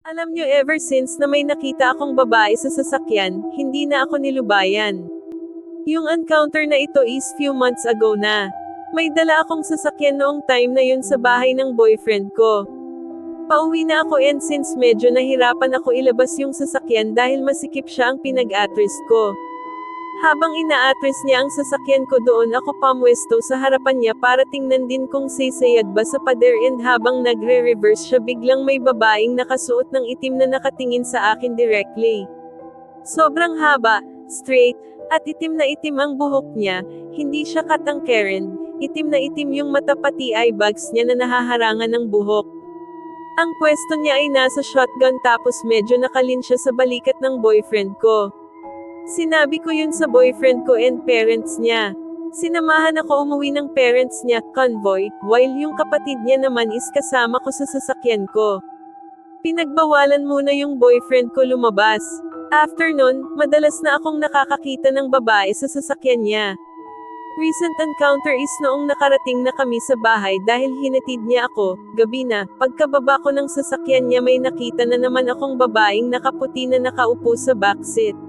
Alam nyo, ever since na may nakita akong babae sa sasakyan, hindi na ako nilubayan. Yung encounter na ito is few months ago na. May dala akong sasakyan noong time na yun sa bahay ng boyfriend ko. Pauwi na ako, and since medyo nahirapan ako ilabas yung sasakyan dahil masikip siya ang pinag-atras ko. Habang ina-atras niya ang sasakyan ko doon, ako pamwesto sa harapan niya para tingnan din kung sisayad ba sa pader, and habang nagre-reverse siya, biglang may babaeng nakasuot ng itim na nakatingin sa akin directly. Sobrang haba, straight, at itim na itim ang buhok niya, hindi siya katangkeren, itim na itim yung mata pati eye bags niya na nahaharangan ng buhok. Ang pwesto niya ay nasa shotgun, tapos medyo nakalin siya sa balikat ng boyfriend ko. Sinabi ko yun sa boyfriend ko and parents niya. Sinamahan ako umuwi ng parents niya, convoy, while yung kapatid niya naman is kasama ko sa sasakyan ko. Pinagbawalan muna yung boyfriend ko lumabas. After nun, madalas na akong nakakakita ng babae sa sasakyan niya. Recent encounter is noong nakarating na kami sa bahay dahil hinatid niya ako, gabi na, pagkababa ko ng sasakyan niya may nakita na naman akong babaeng nakaputi na nakaupo sa backseat.